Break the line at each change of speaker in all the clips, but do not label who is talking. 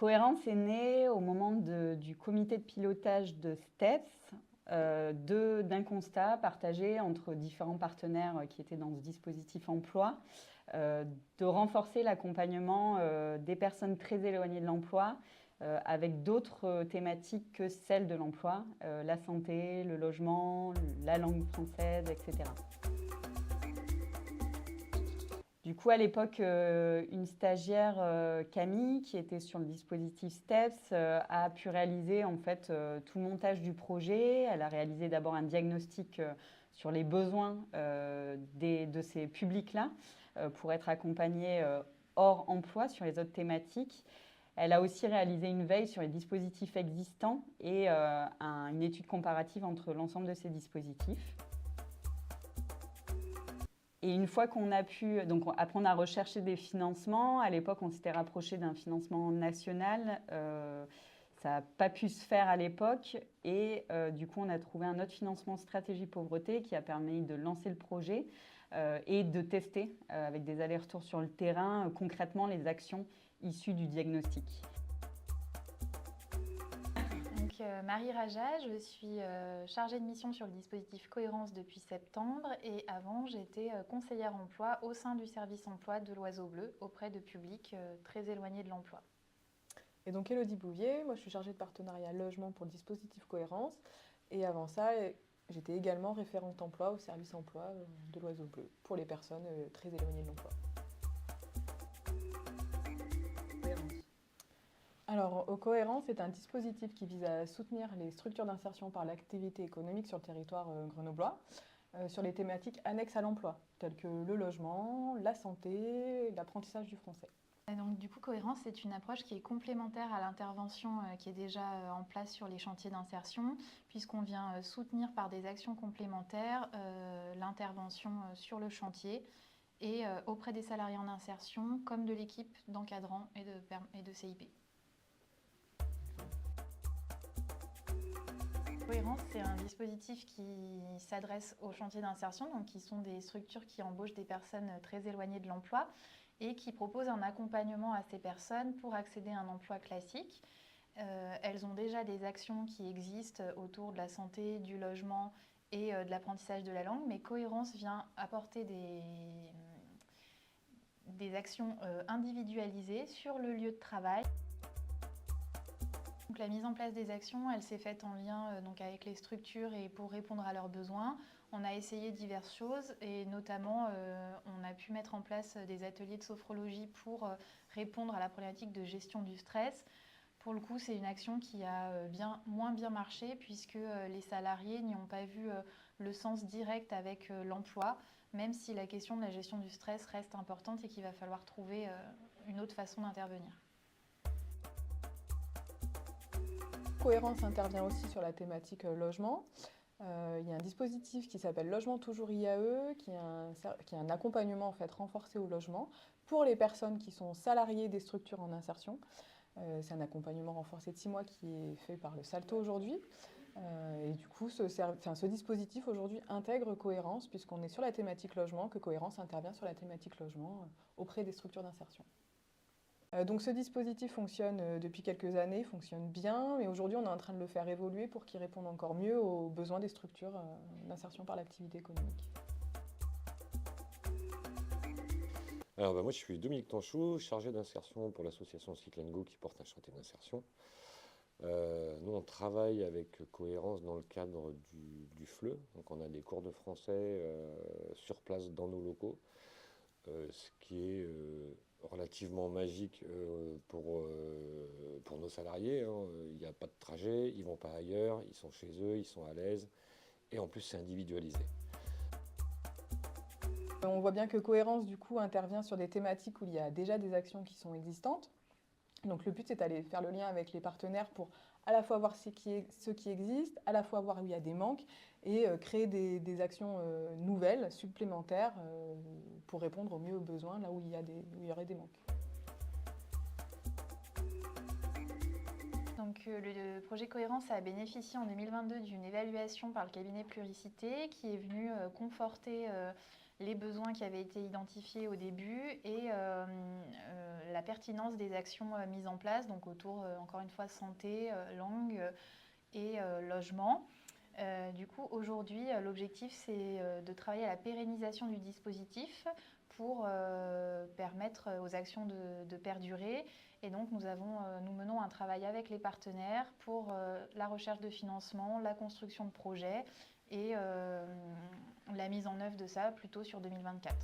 Cohérence est née au moment du comité de pilotage de STEPS, d'un constat partagé entre différents partenaires qui étaient dans ce dispositif emploi, de renforcer l'accompagnement des personnes très éloignées de l'emploi avec d'autres thématiques que celles de l'emploi, la santé, le logement, la langue française, etc. Du coup, à l'époque, une stagiaire, Camille, qui était sur le dispositif STEPS, a pu réaliser en fait tout le montage du projet. Elle a réalisé d'abord un diagnostic sur les besoins de ces publics-là pour être accompagnée hors emploi sur les autres thématiques. Elle a aussi réalisé une veille sur les dispositifs existants et une étude comparative entre l'ensemble de ces dispositifs. Et une fois qu'on a pu, donc après on a recherché des financements, à l'époque on s'était rapproché d'un financement national, ça n'a pas pu se faire à l'époque et du coup on a trouvé un autre financement stratégie pauvreté qui a permis de lancer le projet et de tester avec des allers-retours sur le terrain concrètement les actions issues du diagnostic.
Marie Raja, je suis chargée de mission sur le dispositif Cohérence depuis septembre et avant j'étais conseillère emploi au sein du service emploi de l'Oiseau Bleu auprès de publics très éloignés de l'emploi.
Et donc Élodie Bouvier, moi je suis chargée de partenariat logement pour le dispositif Cohérence et avant ça j'étais également référente emploi au service emploi de l'Oiseau Bleu pour les personnes très éloignées de l'emploi. Alors, Cohérence est un dispositif qui vise à soutenir les structures d'insertion par l'activité économique sur le territoire grenoblois sur les thématiques annexes à l'emploi, telles que le logement, la santé, l'apprentissage du français.
Et donc, du coup, Cohérence, c'est une approche qui est complémentaire à l'intervention qui est déjà en place sur les chantiers d'insertion, puisqu'on vient soutenir par des actions complémentaires l'intervention sur le chantier et auprès des salariés en insertion, comme de l'équipe d'encadrants et de CIP. Cohérence, c'est un dispositif qui s'adresse aux chantiers d'insertion, donc qui sont des structures qui embauchent des personnes très éloignées de l'emploi et qui proposent un accompagnement à ces personnes pour accéder à un emploi classique. Elles ont déjà des actions qui existent autour de la santé, du logement et de l'apprentissage de la langue, mais Cohérence vient apporter des actions individualisées sur le lieu de travail. Donc, la mise en place des actions, elle s'est faite en lien avec les structures et pour répondre à leurs besoins. On a essayé diverses choses et notamment on a pu mettre en place des ateliers de sophrologie pour répondre à la problématique de gestion du stress. Pour le coup, c'est une action qui a moins bien marché puisque les salariés n'y ont pas vu le sens direct avec l'emploi, même si la question de la gestion du stress reste importante et qu'il va falloir trouver une autre façon d'intervenir.
Cohérence intervient aussi sur la thématique logement. Il y a un dispositif qui s'appelle Logement Toujours IAE, qui est un accompagnement en fait, renforcé au logement pour les personnes qui sont salariées des structures en insertion. C'est un accompagnement renforcé de 6 mois qui est fait par le Salto aujourd'hui. Et du coup, ce dispositif aujourd'hui intègre Cohérence, puisqu'on est sur la thématique logement, que Cohérence intervient sur la thématique logement auprès des structures d'insertion. Donc ce dispositif fonctionne depuis quelques années, fonctionne bien, mais aujourd'hui on est en train de le faire évoluer pour qu'il réponde encore mieux aux besoins des structures d'insertion par l'activité économique.
Alors moi je suis Dominique Tanchou, chargé d'insertion pour l'association Cycle & Go qui porte un chantier d'insertion. Nous on travaille avec Cohérence dans le cadre du FLE, donc on a des cours de français sur place dans nos locaux, ce qui est relativement magique pour nos salariés. Il n'y a pas de trajet, ils ne vont pas ailleurs, ils sont chez eux, ils sont à l'aise et en plus c'est individualisé.
On voit bien que Cohérence du coup intervient sur des thématiques où il y a déjà des actions qui sont existantes. Donc le but c'est d'aller faire le lien avec les partenaires pour à la fois voir ce qui existe, à la fois voir où il y a des manques et créer des actions nouvelles, supplémentaires pour répondre au mieux aux besoins là où il y aurait des manques.
Donc, le projet Cohérence a bénéficié en 2022 d'une évaluation par le cabinet Pluricité qui est venu conforter les besoins qui avaient été identifiés au début et la pertinence des actions mises en place, donc autour, encore une fois, santé, langue et logement. Du coup, aujourd'hui, l'objectif, c'est de travailler à la pérennisation du dispositif pour permettre aux actions de perdurer. Et donc, nous menons un travail avec les partenaires pour la recherche de financement, la construction de projets et la mise en œuvre de ça plutôt sur 2024.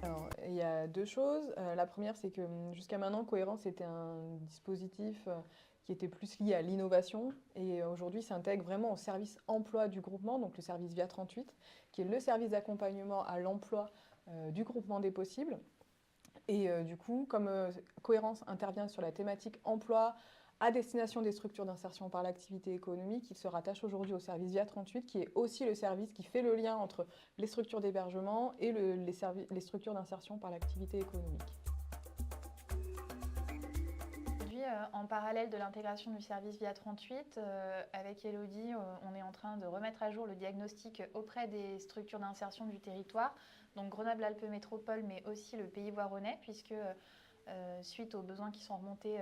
Alors, il y a deux choses. La première, c'est que jusqu'à maintenant, Cohérence était un dispositif qui était plus lié à l'innovation et aujourd'hui s'intègre vraiment au service emploi du groupement, donc le service VIA 38, qui est le service d'accompagnement à l'emploi du groupement des possibles. Et du coup, comme Cohérence intervient sur la thématique emploi à destination des structures d'insertion par l'activité économique, il se rattache aujourd'hui au service VIA 38, qui est aussi le service qui fait le lien entre les structures d'hébergement et les structures d'insertion par l'activité économique.
Aujourd'hui, en parallèle de l'intégration du service VIA 38, avec Elodie, on est en train de remettre à jour le diagnostic auprès des structures d'insertion du territoire, donc Grenoble-Alpes Métropole, mais aussi le Pays Voironnais, puisque suite aux besoins qui sont remontés,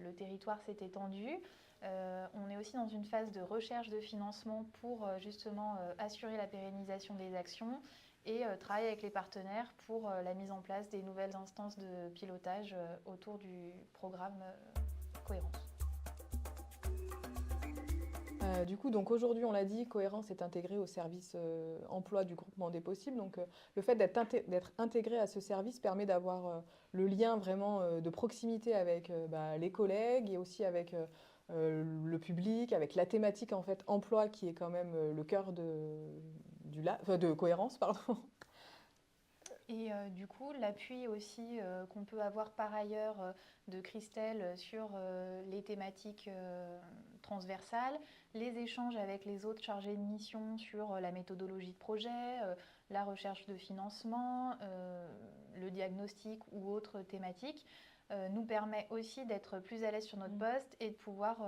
le territoire s'est étendu. On est aussi dans une phase de recherche de financement pour justement assurer la pérennisation des actions et travailler avec les partenaires pour la mise en place des nouvelles instances de pilotage autour du programme Cohérence.
Du coup, donc aujourd'hui, on l'a dit, Cohérence est intégrée au service emploi du groupement des possibles. Donc, le fait d'être intégré à ce service permet d'avoir le lien vraiment de proximité avec les collègues et aussi avec le public, avec la thématique en fait emploi qui est quand même le cœur de Cohérence, pardon.
Et du coup, l'appui aussi qu'on peut avoir par ailleurs de Christelle sur les thématiques transversales, les échanges avec les autres chargés de mission sur la méthodologie de projet, la recherche de financement, le diagnostic ou autres thématiques, nous permet aussi d'être plus à l'aise sur notre poste et de pouvoir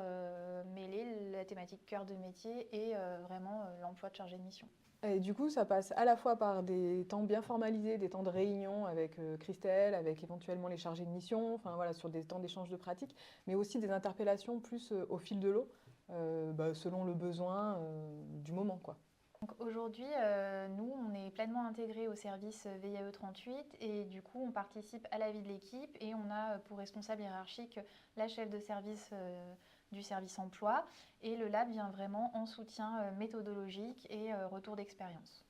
mêler la thématique cœur de métier et vraiment l'emploi de chargé de mission.
Et du coup, ça passe à la fois par des temps bien formalisés, des temps de réunion avec Christelle, avec éventuellement les chargés de mission, enfin voilà, sur des temps d'échange de pratiques, mais aussi des interpellations plus au fil de l'eau, selon le besoin du moment, quoi.
Donc aujourd'hui, nous, on est pleinement intégrés au service VIAE 38 et du coup, on participe à la vie de l'équipe et on a pour responsable hiérarchique la chef de service du service emploi et le lab vient vraiment en soutien méthodologique et retour d'expérience.